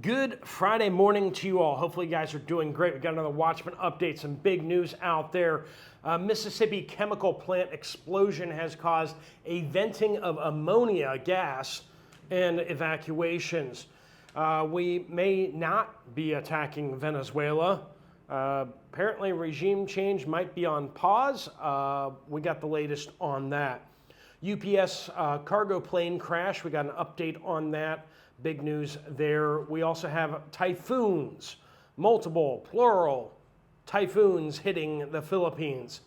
Good Friday morning to you all. Hopefully you guys are doing great. We got another Watchmen update, some big news out there. Mississippi chemical plant explosion has caused a venting of ammonia gas and evacuations. We may not be attacking Venezuela. Apparently regime change might be on pause. We got the latest on that. UPS cargo plane crash. We got an update on that. Big news there. We also have typhoons, multiple, plural, typhoons hitting the Philippines.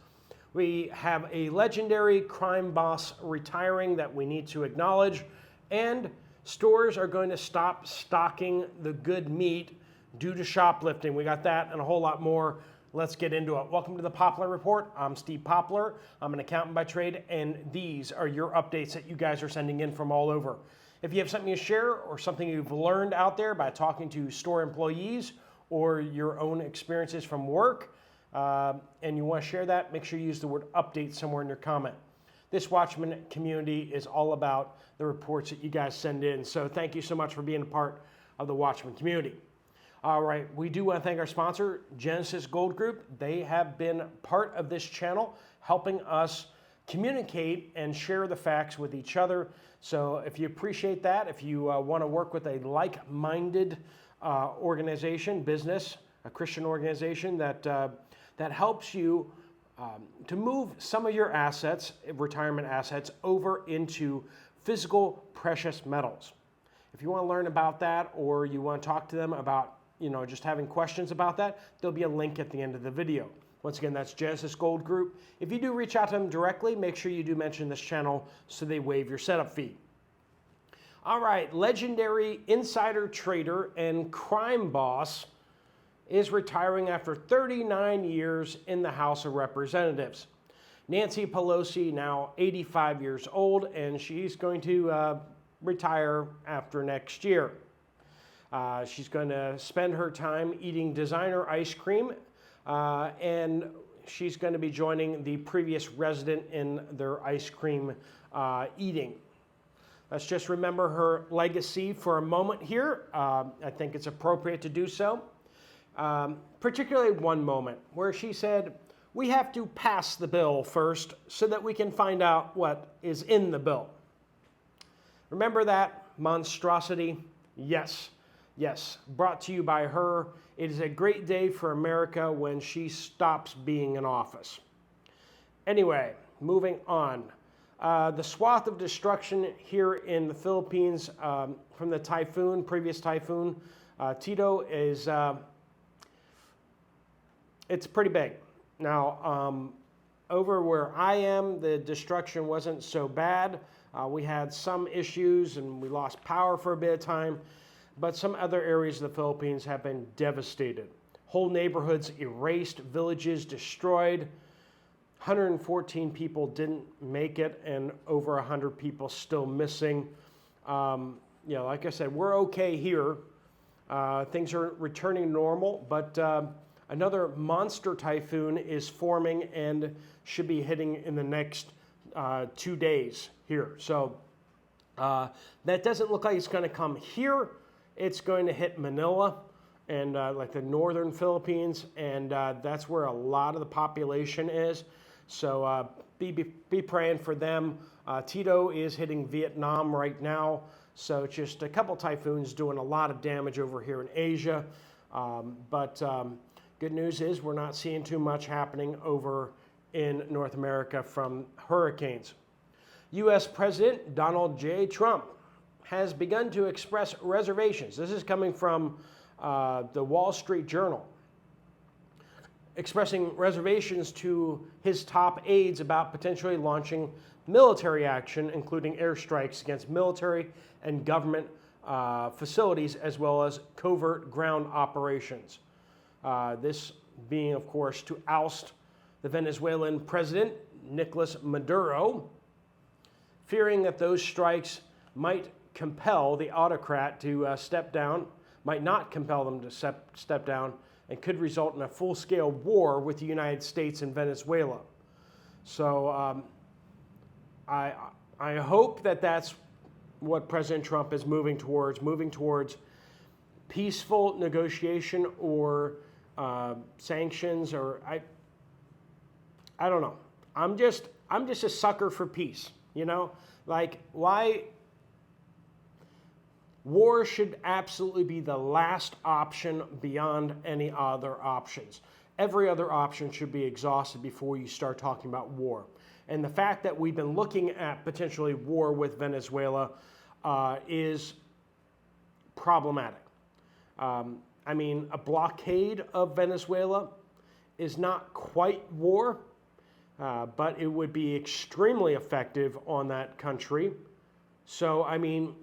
We have a legendary crime boss retiring that we need to acknowledge, and stores are going to stop stocking the good meat due to shoplifting. We got that and a whole lot more. Let's get into it. Welcome to the Poplar Report. I'm Steve Poplar. I'm an accountant by trade, and these are your updates that you guys are sending in from all over. If you have something to share or something you've learned out there by talking to store employees or your own experiences from work, and you want to share that, make sure you use the word update somewhere in your comment. This Watchmen community is all about the reports that you guys send in. So thank you so much for being a part of the Watchmen community. All right, we do want to thank our sponsor, Genesis Gold Group. They have been part of this channel, helping us communicate and share the facts with each other. So if you appreciate that, if you want to work with a like-minded organization, business, a Christian organization that helps you to move some of your assets, retirement assets, over into physical precious metals. If you want to learn about that, or you want to talk to them about, just having questions about that, there'll be a link at the end of the video. Once again, that's Genesis Gold Group. If you do reach out to them directly, make sure you do mention this channel so they waive your setup fee. All right, legendary insider trader and crime boss is retiring after 39 years in the House of Representatives. Nancy Pelosi, now 85 years old, and she's going to retire after next year. She's going to spend her time eating designer ice cream, and she's going to be joining the previous resident in their ice cream eating. Let's just remember her legacy for a moment here. I think it's appropriate to do so. Particularly one moment where she said, we have to pass the bill first so that we can find out what is in the bill. Remember that monstrosity? Yes. Yes, brought to you by her. It is a great day for America when she stops being in office. Anyway, moving on. The swath of destruction here in the Philippines from the previous typhoon, Tito, is it's pretty big. Now, over where I am, the destruction wasn't so bad. We had some issues and we lost power for a bit of time. But some other areas of the Philippines have been devastated. Whole neighborhoods erased, villages destroyed. 114 people didn't make it, and over 100 people still missing. Like I said, we're okay here. Things are returning to normal, but another monster typhoon is forming and should be hitting in the next 2 days here. So that doesn't look like it's going to come here. It's going to hit Manila and like the northern Philippines, and that's where a lot of the population is. So be praying for them. Tito is hitting Vietnam right now, so just a couple typhoons doing a lot of damage over here in Asia. But good news is we're not seeing too much happening over in North America from hurricanes. U.S. President Donald J. Trump has begun to express reservations. This is coming from the Wall Street Journal. Expressing reservations to his top aides about potentially launching military action, including airstrikes against military and government facilities, as well as covert ground operations. This being, of course, to oust the Venezuelan president, Nicolas Maduro, fearing that those strikes might compel the autocrat to step down, might not compel them to step down, and could result in a full-scale war with the United States and Venezuela. So I hope that that's what President Trump is moving towards peaceful negotiation or sanctions, or I don't know. I'm just a sucker for peace, you know? Like, why? War should absolutely be the last option beyond any other options. Every other option should be exhausted before you start talking about war. And the fact that we've been looking at potentially war with Venezuela is problematic. I mean, a blockade of Venezuela is not quite war, but it would be extremely effective on that country. So, I mean,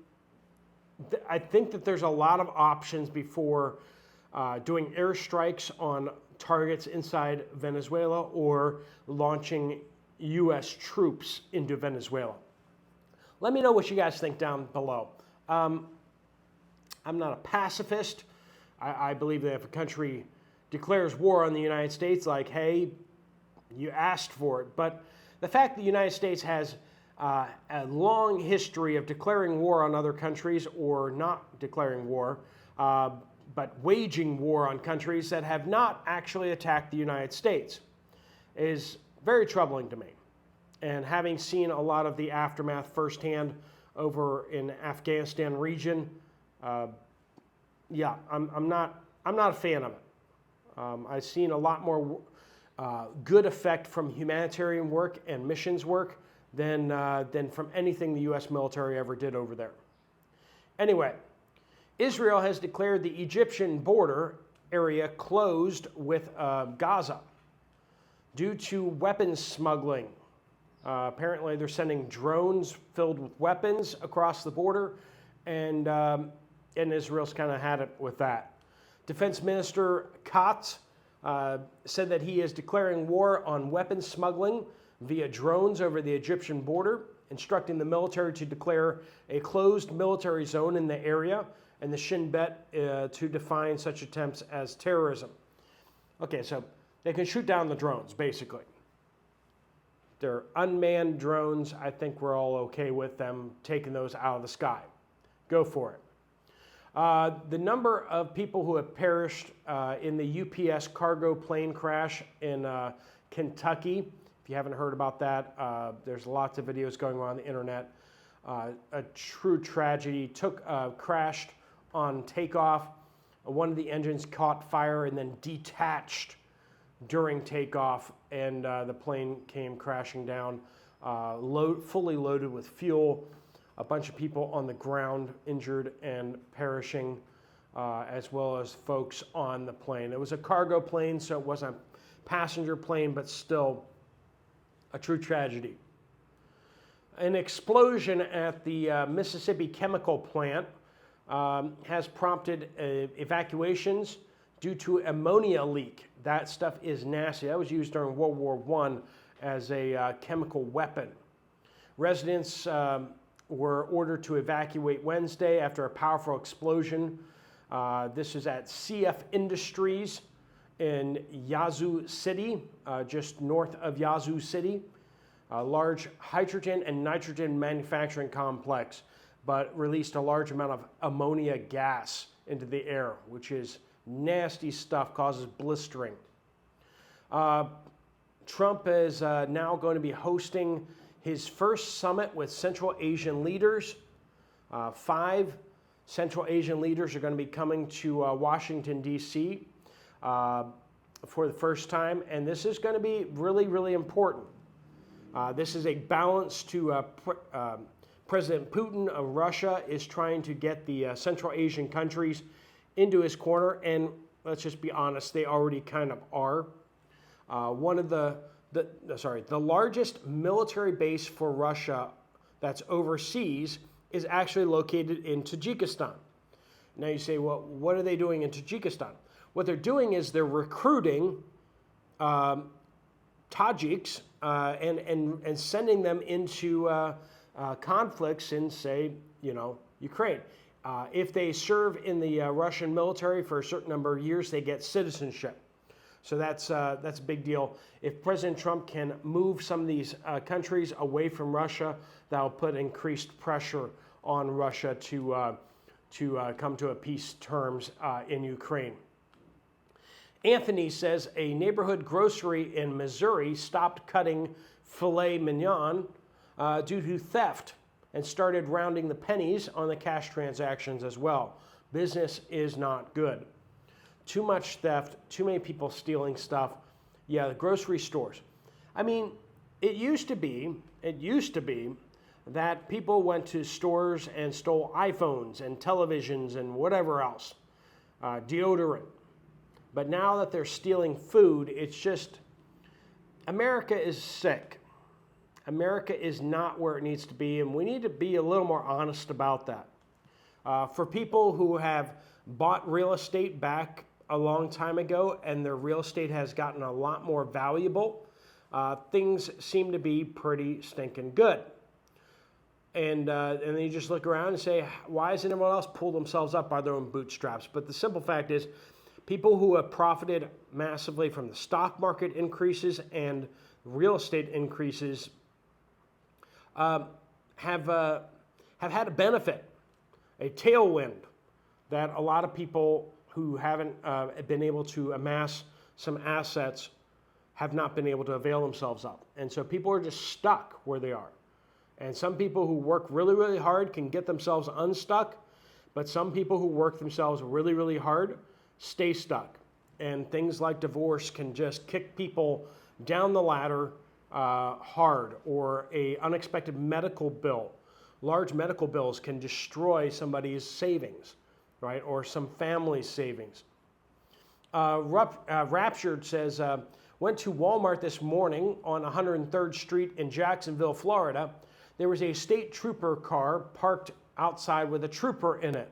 I think that there's a lot of options before doing airstrikes on targets inside Venezuela or launching U.S. troops into Venezuela. Let me know what you guys think down below. I'm not a pacifist. I believe that if a country declares war on the United States, like, hey, you asked for it. But the fact that the United States has a long history of declaring war on other countries or not declaring war, but waging war on countries that have not actually attacked the United States is very troubling to me. And having seen a lot of the aftermath firsthand over in Afghanistan region, yeah, I'm not a fan of it. I've seen a lot more good effect from humanitarian work and missions work than from anything the U.S. military ever did over there. Anyway, Israel has declared the Egyptian border area closed with Gaza due to weapons smuggling. Apparently, they're sending drones filled with weapons across the border, and Israel's kind of had it with that. Defense Minister Katz said that he is declaring war on weapons smuggling via drones over the Egyptian border, instructing the military to declare a closed military zone in the area and the Shin Bet to define such attempts as terrorism. Okay, so they can shoot down the drones, basically. They're unmanned drones. I think we're all okay with them taking those out of the sky. Go for it. The number of people who have perished in the UPS cargo plane crash in Kentucky, if you haven't heard about that, there's lots of videos going on the internet. A true tragedy. Crashed on takeoff. One of the engines caught fire and then detached during takeoff, and the plane came crashing down, fully loaded with fuel. A bunch of people on the ground injured and perishing, as well as folks on the plane. It was a cargo plane, so it wasn't a passenger plane, but still a true tragedy. An explosion at the Mississippi chemical plant has prompted evacuations due to ammonia leak. That stuff is nasty. That was used during World War I as a chemical weapon. Residents were ordered to evacuate Wednesday after a powerful explosion. This is at CF Industries in Yazoo City, just north of Yazoo City. A large hydrogen and nitrogen manufacturing complex, but released a large amount of ammonia gas into the air, which is nasty stuff, causes blistering. Trump is now going to be hosting his first summit with Central Asian leaders. 5 Central Asian leaders are going to be coming to Washington, D.C. For the first time, and this is going to be really, really important. This is a balance to President Putin of Russia is trying to get the Central Asian countries into his corner, and let's just be honest, they already kind of are. One of the largest military base for Russia that's overseas is actually located in Tajikistan. Now you say, well, what are they doing in Tajikistan? What they're doing is they're recruiting Tajiks and sending them into conflicts in, say, Ukraine. If they serve in the Russian military for a certain number of years, they get citizenship. So that's a big deal. If President Trump can move some of these countries away from Russia, that'll put increased pressure on Russia to come to a peace terms in Ukraine. Anthony says a neighborhood grocery in Missouri stopped cutting filet mignon due to theft and started rounding the pennies on the cash transactions as well. Business is not good. Too much theft, too many people stealing stuff. Yeah, the grocery stores. I mean, it used to be that people went to stores and stole iPhones and televisions and whatever else, deodorant. But now that they're stealing food, it's just, America is sick. America is not where it needs to be, and we need to be a little more honest about that. For people who have bought real estate back a long time ago and their real estate has gotten a lot more valuable, things seem to be pretty stinking good. And then you just look around and say, why isn't everyone else pull themselves up by their own bootstraps? But the simple fact is, people who have profited massively from the stock market increases and real estate increases have had a benefit, a tailwind that a lot of people who haven't been able to amass some assets have not been able to avail themselves of. And so people are just stuck where they are. And some people who work really, really hard can get themselves unstuck, but some people who work themselves really, really hard stay stuck. And things like divorce can just kick people down the ladder hard, or a unexpected medical bill. Large medical bills can destroy somebody's savings, right? Or some family's savings. Raptured says, went to Walmart this morning on 103rd Street in Jacksonville, Florida. There was a state trooper car parked outside with a trooper in it.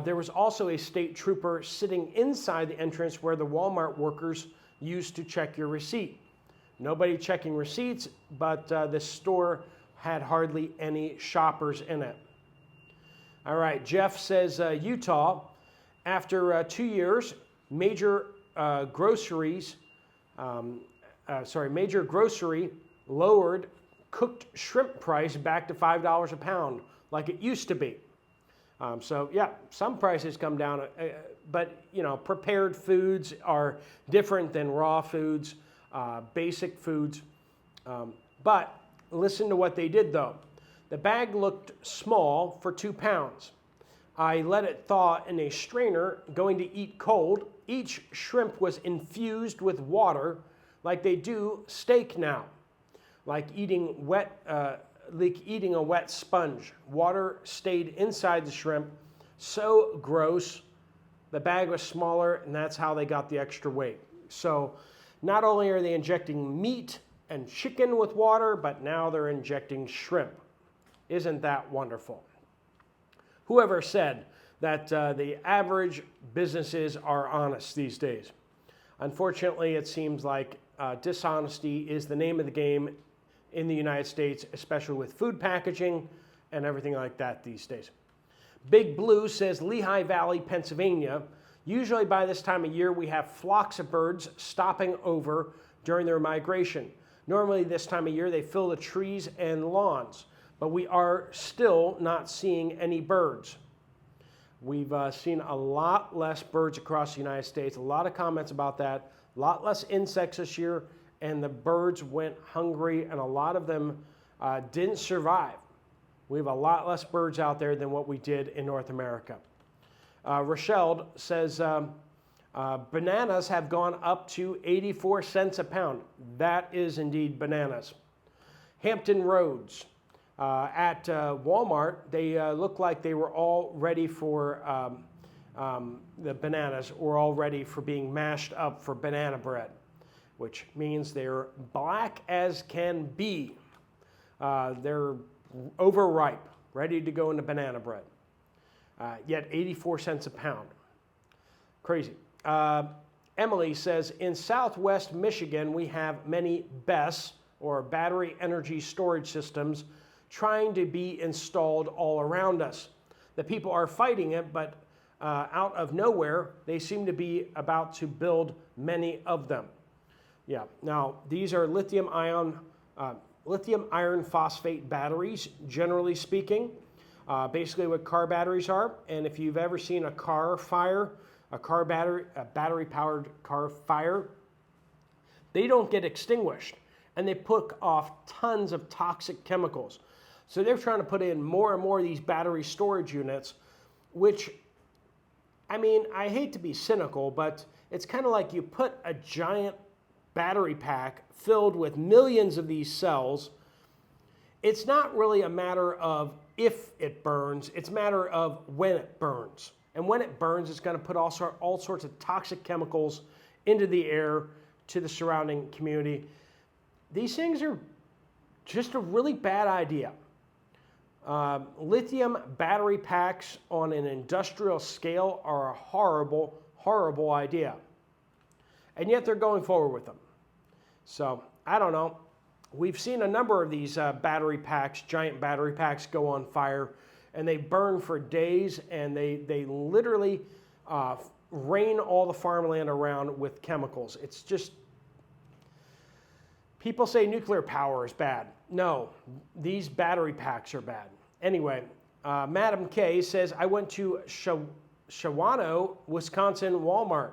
There was also a state trooper sitting inside the entrance where the Walmart workers used to check your receipt. Nobody checking receipts, but the store had hardly any shoppers in it. All right, Jeff says, Utah, after 2 years, major grocery lowered cooked shrimp price back to $5 a pound, like it used to be. So yeah, some prices come down, but you know, prepared foods are different than raw foods, basic foods. But listen to what they did though. The bag looked small for 2 pounds. I let it thaw in a strainer, going to eat cold. Each shrimp was infused with water like they do steak now, like eating a wet sponge. Water stayed inside the shrimp. So gross. The bag was smaller, and that's how they got the extra weight. So not only are they injecting meat and chicken with water, but now they're injecting shrimp. Isn't that wonderful? Whoever said that the average businesses are honest these days? Unfortunately, it seems like dishonesty is the name of the game in the United States, especially with food packaging and everything like that these days. Big Blue says Lehigh Valley, Pennsylvania. Usually by this time of year, we have flocks of birds stopping over during their migration. Normally this time of year, they fill the trees and lawns, but we are still not seeing any birds. We've seen a lot less birds across the United States. A lot of comments about that. A lot less insects this year, and the birds went hungry, and a lot of them didn't survive. We have a lot less birds out there than what we did in North America. Rochelle says, bananas have gone up to 84 cents a pound. That is indeed bananas. Hampton Roads. At Walmart, they look like they were all ready for, the bananas were all ready for being mashed up for banana bread, which means they're black as can be. They're overripe, ready to go into banana bread. Yet 84 cents a pound. Crazy. Emily says, in Southwest Michigan, we have many BESS, or battery energy storage systems, trying to be installed all around us. The people are fighting it, but out of nowhere, they seem to be about to build many of them. Yeah, now these are lithium iron phosphate batteries, generally speaking. Basically what car batteries are, and if you've ever seen a car fire, a battery-powered car fire, they don't get extinguished, and they put off tons of toxic chemicals. So they're trying to put in more and more of these battery storage units, which, I mean, I hate to be cynical, but it's kind of like you put a giant battery pack filled with millions of these cells. It's not really a matter of if it burns, it's a matter of when it burns. And when it burns, it's going to put all sorts of toxic chemicals into the air to the surrounding community. These things are just a really bad idea. Lithium battery packs on an industrial scale are a horrible, horrible idea. And yet they're going forward with them. So, I don't know. We've seen a number of these battery packs, giant battery packs, go on fire, and they burn for days, and they literally rain all the farmland around with chemicals. It's just, people say nuclear power is bad. No, these battery packs are bad. Anyway, Madam K says, I went to Shawano, Wisconsin Walmart.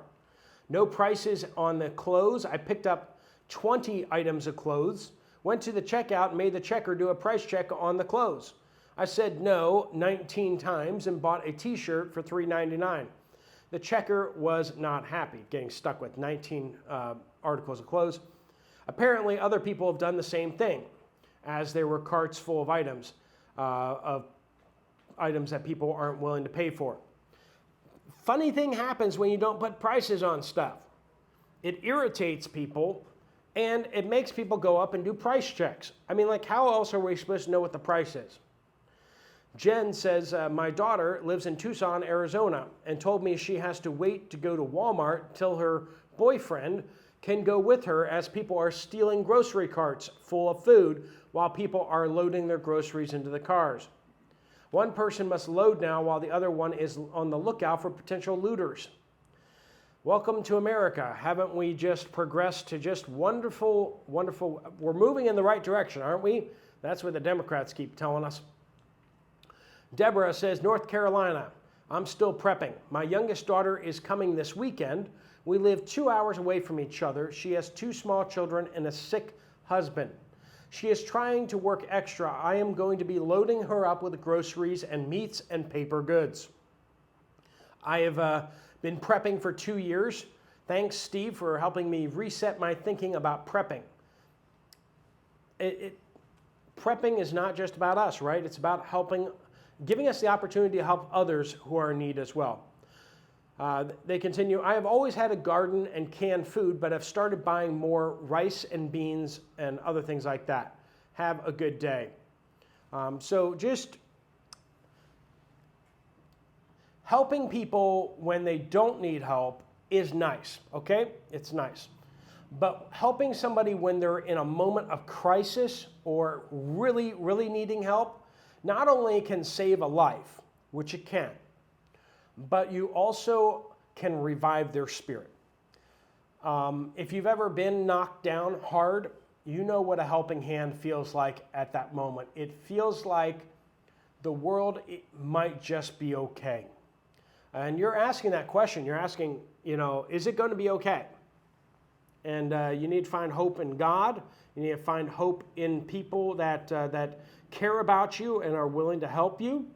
No prices on the clothes. I picked up 20 items of clothes, went to the checkout and made the checker do a price check on the clothes. I said no 19 times and bought a t-shirt for $3.99. The checker was not happy, getting stuck with 19 articles of clothes. Apparently, other people have done the same thing, as there were carts full of items that people aren't willing to pay for. Funny thing happens when you don't put prices on stuff. It irritates people, and it makes people go up and do price checks. I mean, like, how else are we supposed to know what the price is? Jen says, my daughter lives in Tucson, Arizona, and told me she has to wait to go to Walmart till her boyfriend can go with her, as people are stealing grocery carts full of food while people are loading their groceries into the cars. One person must load now while the other one is on the lookout for potential looters. Welcome to America. Haven't we just progressed to just wonderful, wonderful? We're moving in the right direction, aren't we? That's what the Democrats keep telling us. Deborah says, North Carolina, I'm still prepping. My youngest daughter is coming this weekend. We live 2 hours away from each other. She has 2 small children and a sick husband. She is trying to work extra. I am going to be loading her up with groceries and meats and paper goods. I have been prepping for 2 years. Thanks, Steve, for helping me reset my thinking about prepping. Prepping is not just about us, right? It's about giving us the opportunity to help others who are in need as well. They continue, I have always had a garden and canned food, but I've started buying more rice and beans and other things like that. Have a good day. So just helping people when they don't need help is nice, okay? It's nice. But helping somebody when they're in a moment of crisis or really, really needing help, not only can save a life, which it can, but you also can revive their spirit. If you've ever been knocked down hard, you know what a helping hand feels like at that moment. It feels like the world might just be okay. And you're asking that question. You're asking, is it going to be okay? And you need to find hope in God. You need to find hope in people that care about you and are willing to help you.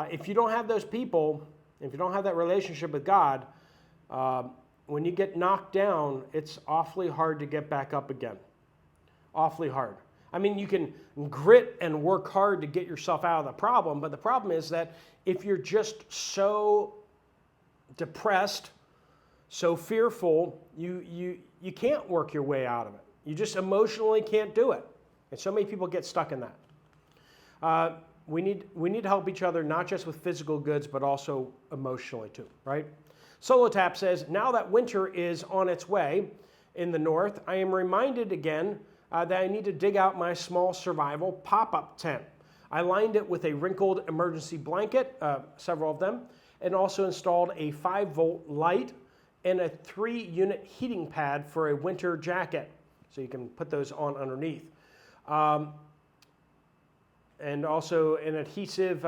If you don't have those people, if you don't have that relationship with God, when you get knocked down, it's awfully hard to get back up again. Awfully hard. I mean, you can grit and work hard to get yourself out of the problem, but the problem is that if you're just so depressed, so fearful, you can't work your way out of it. You just emotionally can't do it. And so many people get stuck in that. We need to help each other, not just with physical goods, but also emotionally too, right? Solotap says, now that winter is on its way in the north, I am reminded again that I need to dig out my small survival pop-up tent. I lined it with a wrinkled emergency blanket, several of them, and also installed a 5-volt light and a 3-unit heating pad for a winter jacket. So you can put those on underneath. and also an adhesive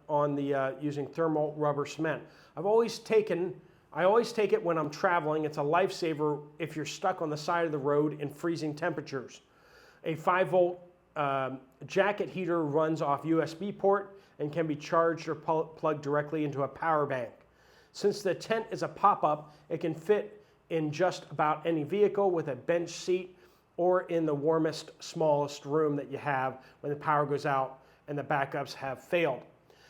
on the using thermal rubber cement. I always take it when I'm traveling. It's a lifesaver if you're stuck on the side of the road in freezing temperatures. A 5-volt jacket heater runs off USB port and can be charged or plugged directly into a power bank. Since the tent is a pop-up, it can fit in just about any vehicle with a bench seat or in the warmest, smallest room that you have when the power goes out and the backups have failed.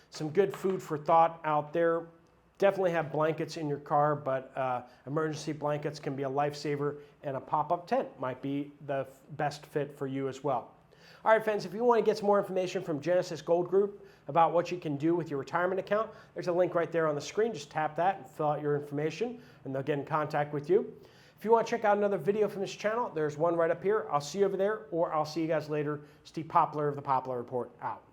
Some good food for thought out there. Definitely have blankets in your car, but emergency blankets can be a lifesaver, and a pop-up tent might be the best fit for you as well. All right, friends, if you want to get some more information from Genesis Gold Group about what you can do with your retirement account, there's a link right there on the screen. Just tap that and fill out your information, and they'll get in contact with you. If you want to check out another video from this channel, there's one right up here. I'll see you over there, or I'll see you guys later. Steve Poplar of the Poplar Report, out.